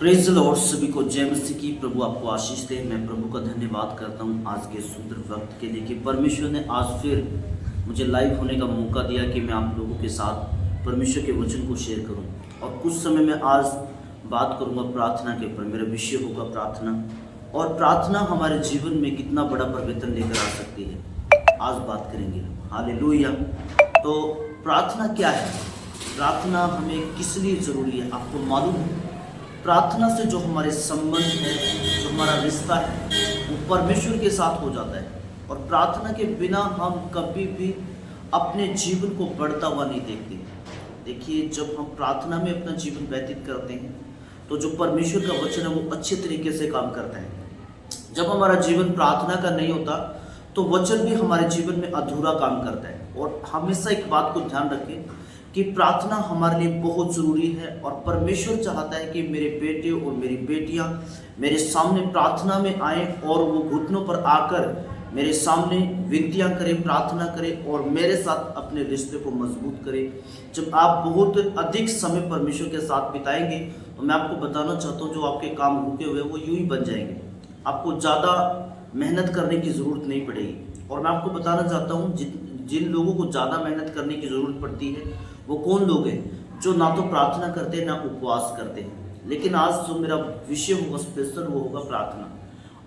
Praise the Lord. सभी को जय मसीह की। प्रभु आपको आशीष दे। मैं प्रभु का धन्यवाद करता हूँ आज के सुंदर वक्त के लिए कि परमेश्वर ने आज फिर मुझे लाइव होने का मौका दिया कि मैं आप लोगों के साथ परमेश्वर के वचन को शेयर करूँ। और कुछ समय में आज बात करूँगा प्रार्थना के ऊपर। मेरा विषय होगा प्रार्थना, और प्रार्थना हमारे जीवन में कितना बड़ा परिवर्तन लेकर आ सकती है, आज बात करेंगे। हालेलुया। तो प्रार्थना क्या है? प्रार्थना हमें किस लिए ज़रूरी है आपको मालूम है? प्रार्थना से जो हमारे संबंध है, जो हमारा रिश्ता है, वो परमेश्वर के साथ हो जाता है। और प्रार्थना के बिना हम कभी भी अपने जीवन को बढ़ता हुआ नहीं देखते। देखिए, जब हम प्रार्थना में अपना जीवन व्यतीत करते हैं तो जो परमेश्वर का वचन है वो अच्छे तरीके से काम करता है। जब हमारा जीवन प्रार्थना का नहीं होता तो वचन भी हमारे जीवन में अधूरा काम करता है। और हमेशा एक बात को ध्यान रखें कि प्रार्थना हमारे लिए बहुत ज़रूरी है। और परमेश्वर चाहता है कि मेरे बेटे और मेरी बेटियां मेरे सामने प्रार्थना में आए और वो घुटनों पर आकर मेरे सामने विनतियां करें, प्रार्थना करें और मेरे साथ अपने रिश्ते को मजबूत करें। जब आप बहुत अधिक समय परमेश्वर के साथ बिताएंगे तो मैं आपको बताना चाहता हूँ, जो आपके काम रुके हुए वो यूं ही बन जाएंगे। आपको ज़्यादा मेहनत करने की ज़रूरत नहीं पड़ेगी। और मैं आपको बताना चाहता हूँ, जिन लोगों को ज़्यादा मेहनत करने की ज़रूरत पड़ती है वो कौन लोग हैं? जो ना तो प्रार्थना करते हैं ना उपवास करते हैं। लेकिन आज जो मेरा विषय होगा स्पेशल, वो होगा प्रार्थना।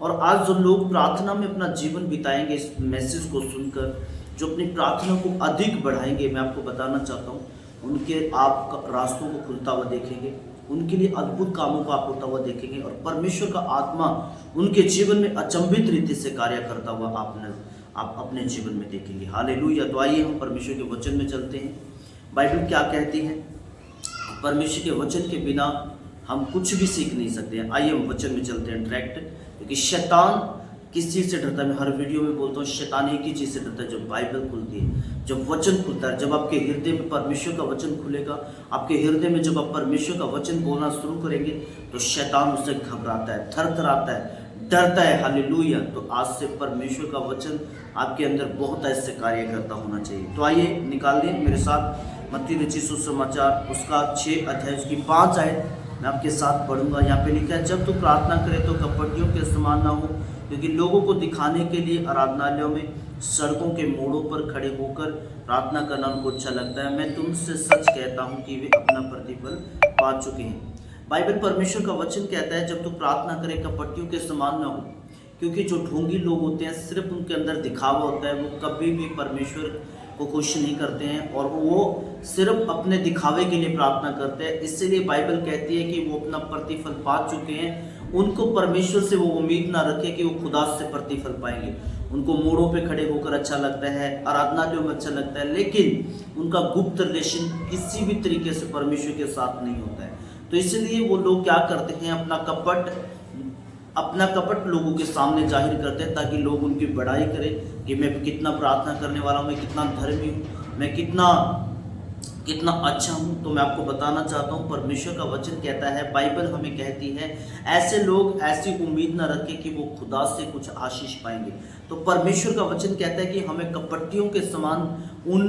और आज जो लोग प्रार्थना में अपना जीवन बिताएंगे, इस मैसेज को सुनकर जो अपनी प्रार्थना को अधिक बढ़ाएंगे, मैं आपको बताना चाहता हूँ, उनके आप रास्तों को खुलता हुआ देखेंगे, उनके लिए अद्भुत कामों को आप होता हुआ देखेंगे और परमेश्वर का आत्मा उनके जीवन में अचंभित रीति से कार्य करता हुआ आप अपने जीवन में देखेंगे। हालेलुया। तो आइए हम परमेश्वर के वचन में चलते हैं। बाइबल क्या कहती है? परमेश्वर के वचन के बिना हम कुछ भी सीख नहीं सकते हैं। आइए हम वचन में चलते हैं डायरेक्ट, क्योंकि शैतान किस चीज़ से डरता है? मैं हर वीडियो में बोलता हूँ, शैतान एक ही चीज़ से डरता है, जब बाइबल खुलती है, जब वचन खुलता है। जब आपके हृदय में परमेश्वर का वचन खुलेगा, आपके हृदय में जब आप परमेश्वर का वचन बोलना शुरू करेंगे तो शैतान उससे घबराता है, थरथराता है, डरता है। हालेलुया। तो आज से परमेश्वर का वचन आपके अंदर बहुत ऐसे कार्य करता होना चाहिए। तो आइए निकाल दें मेरे साथ मत्ती रचित सुसमाचार उसका 6 अध्याय उसकी 5 आयत मैं आपके साथ पढ़ूंगा। यहाँ पे लिखा है, जब तू प्रार्थना करे तो कपटियों के समान ना हो, क्योंकि लोगों को दिखाने के लिए आराधनालयों में सड़कों के मोड़ों पर खड़े होकर प्रार्थना करना उनको अच्छा लगता है। मैं तुमसे सच कहता हूँ कि वे अपना प्रतिफल पा चुके हैं। बाइबल परमेश्वर का वचन कहता है, जब तू प्रार्थना करे कपटियों के समान ना हो, क्योंकि जो ढोंगी लोग होते हैं सिर्फ उनके अंदर दिखावा होता है, वो कभी भी परमेश्वर को खुश नहीं करते हैं और वो सिर्फ अपने दिखावे के लिए प्रार्थना करते हैं। इसलिए बाइबल कहती है कि वो अपना प्रतिफल पा चुके हैं। उनको परमेश्वर से वो उम्मीद ना रखे कि वो खुदा से प्रतिफल पाएंगे। उनको मोड़ों पे खड़े होकर अच्छा लगता है, आराधनालयों में अच्छा लगता है, लेकिन उनका गुप्त रिलेशन किसी भी तरीके से परमेश्वर के साथ नहीं होता है। तो इसलिए वो लोग क्या करते हैं, अपना कपट लोगों के सामने जाहिर करते हैं, ताकि लोग उनकी बड़ाई करें कि मैं कितना प्रार्थना करने वाला हूँ, मैं कितना धर्मी हूँ, मैं कितना अच्छा हूँ। तो मैं आपको बताना चाहता हूँ, परमेश्वर का वचन कहता है, बाइबल हमें कहती है, ऐसे लोग ऐसी उम्मीद ना रखें कि वो खुदा से कुछ आशीष पाएंगे। तो परमेश्वर का वचन कहता है कि हमें कपटियों के समान, उन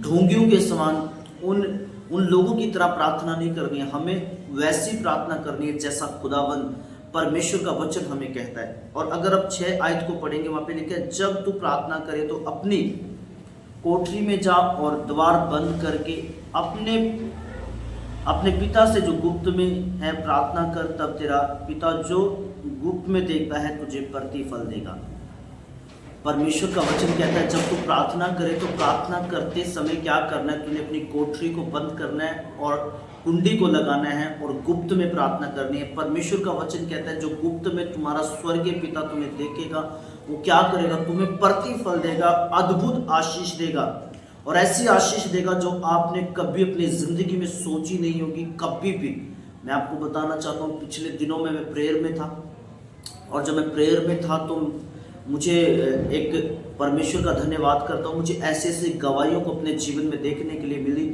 ढोंगियों के समान, उन लोगों की तरह प्रार्थना नहीं करनी है। हमें वैसी प्रार्थना करनी है जैसा खुदावंद परमेश्वर का वचन हमें कहता है। और अगर आप 6 आयत को पढ़ेंगे, वहां पे लिखा है, जब तू प्रार्थना करे तो अपनी कोठरी में जा और द्वार बंद करके अपने पिता से जो गुप्त में है प्रार्थना कर, तब तेरा पिता जो गुप्त में देखता है तुझे प्रतिफल देगा। परमेश्वर का वचन कहता है, जब तू प्रार्थना करे तो प्रार्थना करते समय क्या करना है? तूने अपनी कोठरी को बंद करना है और कुंडी को लगाना है और गुप्त में प्रार्थना करनी है। परमेश्वर का वचन कहता है, जो गुप्त में तुम्हारा स्वर्गीय पिता तुम्हें देखेगा, वो क्या करेगा? तुम्हें प्रतिफल देगा, अद्भुत आशीष देगा। और ऐसी आशीष देगा जो आपने कभी अपनी जिंदगी में सोची नहीं होगी, कभी भी। मैं आपको बताना चाहता हूँ, पिछले दिनों में मैं प्रेयर में था, और जब मैं प्रेयर में था तो मुझे एक परमेश्वर का धन्यवाद करता हूँ, मुझे ऐसे ऐसी गवाहियों को अपने जीवन में देखने के लिए मिली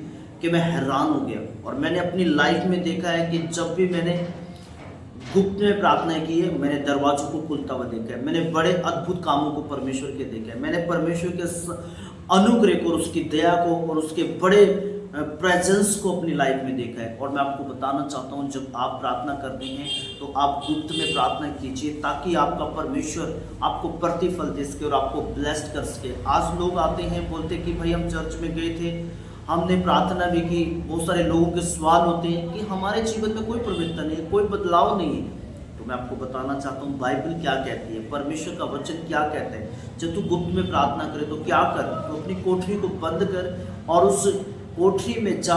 कि मैं हैरान हो गया। और मैंने अपनी लाइफ में देखा है कि जब भी मैंने गुप्त में प्रार्थना की है, मैंने दरवाजों को खुलता हुआ देखा है, मैंने बड़े अद्भुत कामों को परमेश्वर के देखा है, मैंने परमेश्वर के अनुग्रह को और उसकी दया को और उसके बड़े प्रेजेंस को अपनी लाइफ में देखा है। और मैं आपको बताना चाहता हूँ, जब आप प्रार्थना करते हैं तो आप गुप्त में प्रार्थना कीजिए, ताकि आपका परमेश्वर आपको प्रतिफल दे सके और आपको ब्लेस्ड कर सके। आज लोग आते हैं, बोलते कि भाई हम चर्च में गए थे, हमने प्रार्थना भी की। बहुत सारे लोगों के सवाल होते हैं कि हमारे जीवन में कोई परिवर्तन नहीं है, कोई बदलाव नहीं है। तो मैं आपको बताना चाहता हूँ बाइबल क्या कहती है, परमेश्वर का वचन क्या कहता है। जब तू गुप्त में प्रार्थना करे तो क्या कर, तो अपनी कोठरी को बंद कर और उस कोठरी में जा